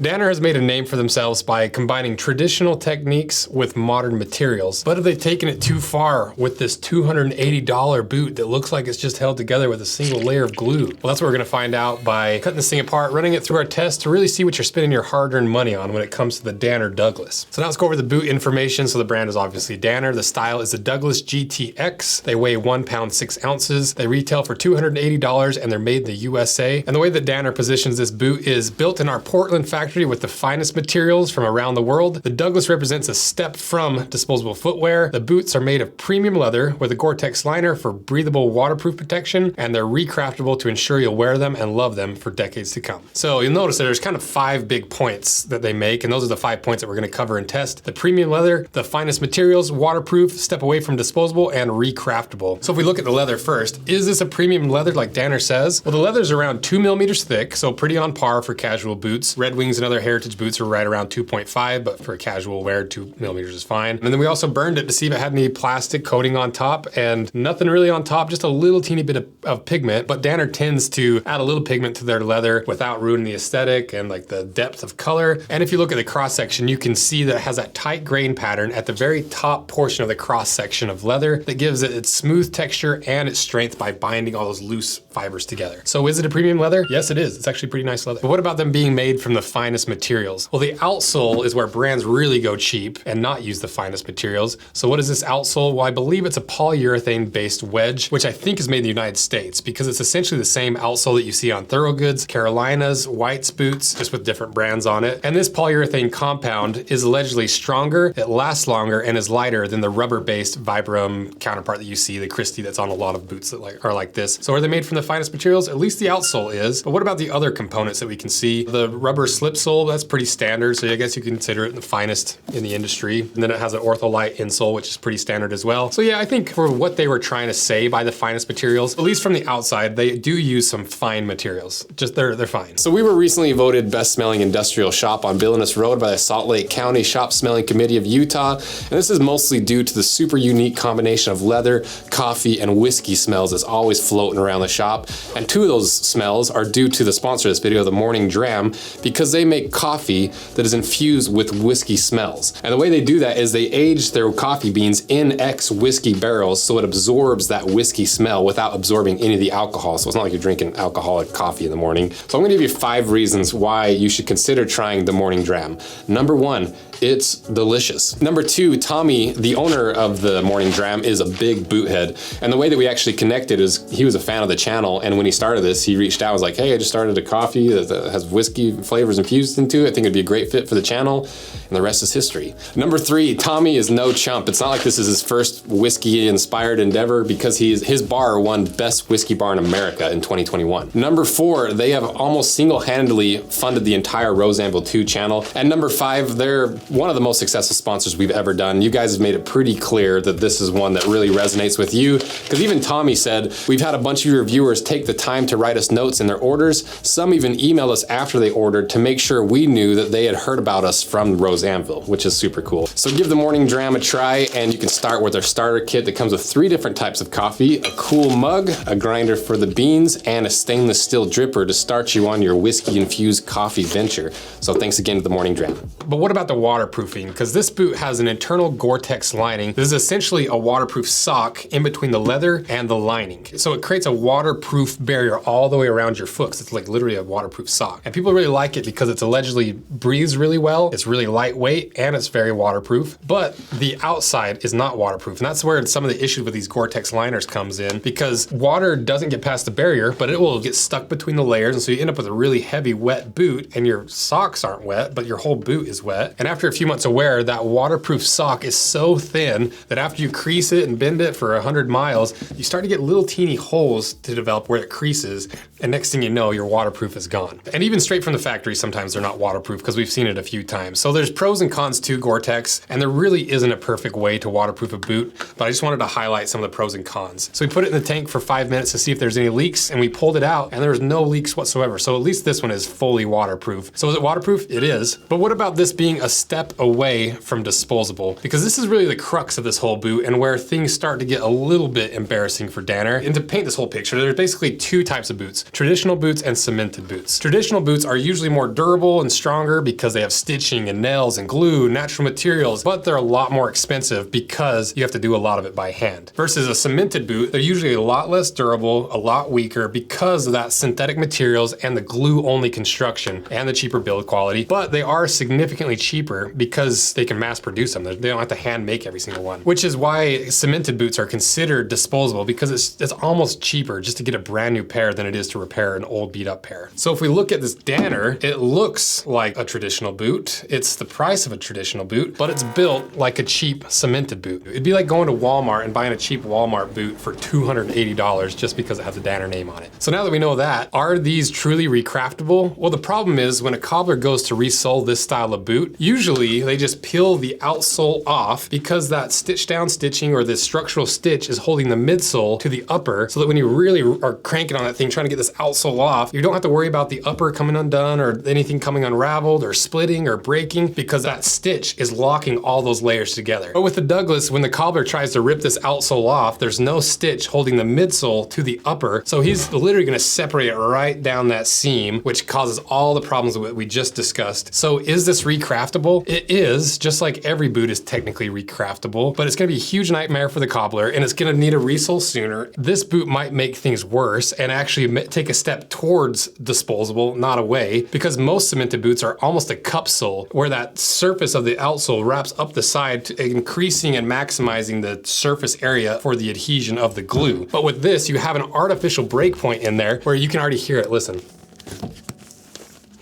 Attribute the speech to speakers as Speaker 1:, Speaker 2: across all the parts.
Speaker 1: Danner has made a name for themselves by combining traditional techniques with modern materials. But have they taken it too far with this $280 boot that looks like it's just held together with a single layer of glue? Well, that's what we're gonna find out by cutting this thing apart, running it through our test to really see what you're spending your hard-earned money on when it comes to the Danner Douglas. So now let's go over the boot information. So the brand is obviously Danner. The style is the Douglas GTX. They weigh 1 pound 6 ounces. They retail for $280 and they're made in the USA. And the way that Danner positions this boot is built in our Portland factory with the finest materials from around the world. The Douglas represents a step from disposable footwear. The boots are made of premium leather with a Gore-Tex liner for breathable waterproof protection, and they're recraftable to ensure you'll wear them and love them for decades to come. So you'll notice that there's kind of 5 big points that they make, and those are the 5 points that we're gonna cover and test. The premium leather, the finest materials, waterproof, step away from disposable, and recraftable. So if we look at the leather first, is this a premium leather like Danner says? Well, the leather's around 2 millimeters thick, so pretty on par for casual boots. Red Wings and other heritage boots are right around 2.5, but for casual wear, 2 millimeters is fine. And then we also burned it to see if it had any plastic coating on top, and nothing really on top, just a little teeny bit of pigment. But Danner tends to add a little pigment to their leather without ruining the aesthetic and like the depth of color. And if you look at the cross section, you can see that it has that tight grain pattern at the very top portion of the cross section of leather that gives it its smooth texture and its strength by binding all those loose fibers together. So is it a premium leather? Yes, it is. It's actually pretty nice leather. But what about them being made from the finest materials? Well, the outsole is where brands really go cheap and not use the finest materials. So what is this outsole? Well, I believe it's a polyurethane-based wedge, which I think is made in the United States because it's essentially the same outsole that you see on Thorogoods, Carolinas, White's boots, just with different brands on it. And this polyurethane compound is allegedly stronger, it lasts longer, and is lighter than the rubber-based Vibram counterpart that you see, the Christie, that's on a lot of boots that are like this. So are they made from the finest materials? At least the outsole is. But what about the other components that we can see? The rubber slip sole, that's pretty standard, so I guess you can consider it the finest in the industry. And then it has an Ortholite insole, which is pretty standard as well. So yeah, I think for what they were trying to say by the finest materials, at least from the outside, they do use some fine materials. Just they're fine. So we were recently voted best smelling industrial shop on Billings Road by the Salt Lake County Shop Smelling Committee of Utah. And this is mostly due to the super unique combination of leather, coffee, and whiskey smells that's always floating around the shop. And 2 of those smells are due to the sponsor of this video, the Morning Dram, because they make coffee that is infused with whiskey smells. And the way they do that is they age their coffee beans in whiskey barrels so it absorbs that whiskey smell without absorbing any of the alcohol. So it's not like you're drinking alcoholic coffee in the morning. So I'm gonna give you 5 reasons why you should consider trying the Morning Dram. Number 1, it's delicious. Number 2, Tommy, the owner of the Morning Dram, is a big boot head. And the way that we actually connected is he was a fan of the channel, and when he started this, he reached out and was like, hey, I just started a coffee that has whiskey flavors infused into it. I think it'd be a great fit for the channel, and the rest is history. Number 3, Tommy is no chump. It's not like this is his first whiskey-inspired endeavor, because his bar won Best Whiskey Bar in America in 2021. Number 4, they have almost single-handedly funded the entire Rose Anvil 2 channel. And number 5, they're one of the most successful sponsors we've ever done. You guys have made it pretty clear that this is one that really resonates with you, because even Tommy said, we've had a bunch of your viewers take the time to write us notes in their orders. Some even emailed us after they ordered to make sure we knew that they had heard about us from Rose Anvil, which is super cool. So give the Morning Dram a try, and you can start with their starter kit that comes with 3 different types of coffee, a cool mug, a grinder for the beans, and a stainless steel dripper to start you on your whiskey-infused coffee venture. So thanks again to the Morning Dram. But what about the waterproofing? Because this boot has an internal Gore-Tex lining. This is essentially a waterproof sock in between the leather and the lining. So it creates a waterproof barrier all the way around your foot. It's like literally a waterproof sock. And people really like it because it's allegedly breathes really well, it's really lightweight, and it's very waterproof. But the outside is not waterproof. And that's where some of the issues with these Gore-Tex liners comes in, because water doesn't get past the barrier, but it will get stuck between the layers. And so you end up with a really heavy wet boot, and your socks aren't wet, but your whole boot is wet. And after a few months of wear, that waterproof sock is so thin that after you crease it and bend it for 100 miles, you start to get little teeny holes to develop where it creases. And next thing you know, your waterproof is gone. And even straight from the factory, sometimes they're not waterproof, because we've seen it a few times. So there's pros and cons to Gore-Tex, and there really isn't a perfect way to waterproof a boot, but I just wanted to highlight some of the pros and cons. So we put it in the tank for 5 minutes to see if there's any leaks, and we pulled it out, and there was no leaks whatsoever. So at least this one is fully waterproof. So is it waterproof? It is. But what about this being a step away from disposable? Because this is really the crux of this whole boot, and where things start to get a little bit embarrassing for Danner. And to paint this whole picture, there's basically 2 types of boots: traditional boots and cemented boots. Traditional boots are usually more durable durable and stronger because they have stitching and nails and glue, natural materials, but they're a lot more expensive because you have to do a lot of it by hand. Versus a cemented boot, they're usually a lot less durable, a lot weaker because of that synthetic materials and the glue-only construction and the cheaper build quality, but they are significantly cheaper because they can mass produce them. They don't have to hand make every single one, which is why cemented boots are considered disposable, because it's almost cheaper just to get a brand new pair than it is to repair an old beat up pair. So if we look at this Danner, it looks like a traditional boot. It's the price of a traditional boot, but it's built like a cheap cemented boot. It'd be like going to Walmart and buying a cheap Walmart boot for $280 just because it has a Danner name on it. So now that we know that, are these truly recraftable? Well, the problem is when a cobbler goes to resole this style of boot, usually they just peel the outsole off because that stitch down stitching or this structural stitch is holding the midsole to the upper, so that when you really are cranking on that thing trying to get this outsole off, you don't have to worry about the upper coming undone or anything coming unraveled or splitting or breaking because that stitch is locking all those layers together. But with the Douglas, when the cobbler tries to rip this outsole off, there's no stitch holding the midsole to the upper, so he's literally gonna separate it right down that seam, which causes all the problems that we just discussed. So is this recraftable? It is, just like every boot is technically recraftable, but it's gonna be a huge nightmare for the cobbler and it's gonna need a resole sooner. This boot might make things worse and actually take a step towards disposable, not away, because most cemented boots are almost a cup sole where that surface of the outsole wraps up the side, increasing and maximizing the surface area for the adhesion of the glue. But with this, you have an artificial break point in there where you can already hear it, listen.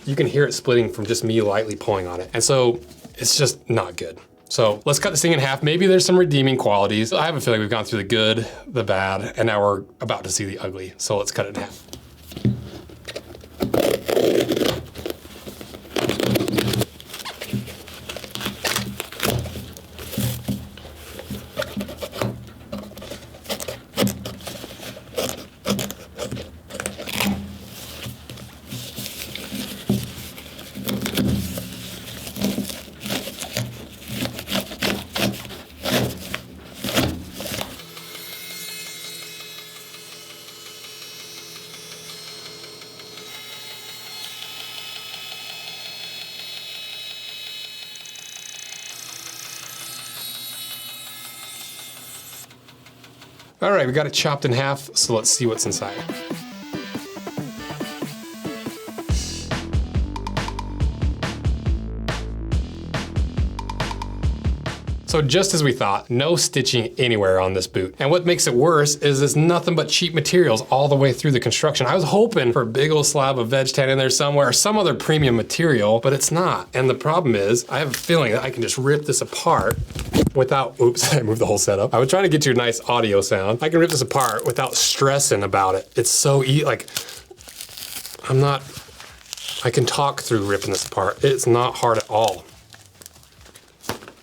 Speaker 1: You can hear it splitting from just me lightly pulling on it. And so it's just not good. So let's cut this thing in half. Maybe there's some redeeming qualities. I have a feeling we've gone through the good, the bad, and now we're about to see the ugly. So let's cut it in half. All right, we got it chopped in half, so let's see what's inside. So just as we thought, no stitching anywhere on this boot. And what makes it worse is it's nothing but cheap materials all the way through the construction. I was hoping for a big old slab of veg tan in there somewhere or some other premium material, but it's not. And the problem is, I have a feeling that I can just rip this apart without, oops, I moved the whole setup. I was trying to get you a nice audio sound. I can rip this apart without stressing about it. It's so easy, like, I can talk through ripping this apart. It's not hard at all.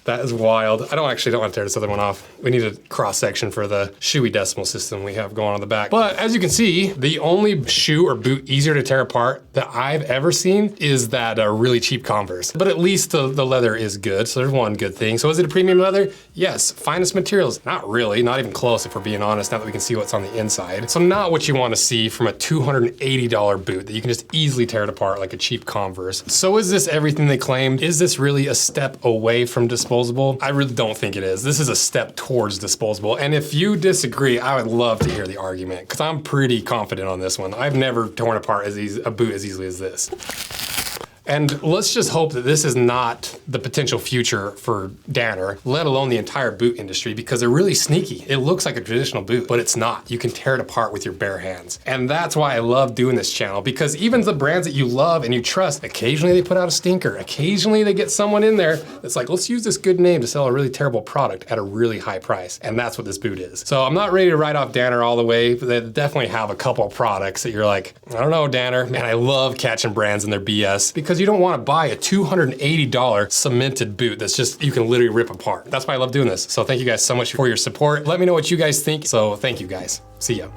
Speaker 1: That is wild. I don't want to tear this other one off. We need a cross section for the shoey decimal system we have going on the back. But as you can see, the only shoe or boot easier to tear apart that I've ever seen is that really cheap Converse. But at least the leather is good, so there's one good thing. So is it a premium leather? Yes. Finest materials? Not really, not even close if we're being honest, now that we can see what's on the inside. So not what you want to see from a $280 boot that you can just easily tear it apart like a cheap Converse. So is this everything they claimed? Is this really a step away from disposable? I really don't think it is. This is a step towards disposable. And if you disagree, I would love to hear the argument because I'm pretty confident on this one. I've never torn apart a boot as easily as this. And let's just hope that this is not the potential future for Danner, let alone the entire boot industry, because they're really sneaky. It looks like a traditional boot, but it's not. You can tear it apart with your bare hands. And that's why I love doing this channel, because even the brands that you love and you trust, occasionally they put out a stinker. Occasionally they get someone in there that's like, let's use this good name to sell a really terrible product at a really high price. And that's what this boot is. So I'm not ready to write off Danner all the way, but they definitely have a couple of products that you're like, I don't know, Danner. And I love catching brands in their BS, because you don't want to buy a $280 cemented boot that's just, you can literally rip apart. That's why I love doing this. So thank you guys so much for your support. Let me know what you guys think. So thank you guys. See ya.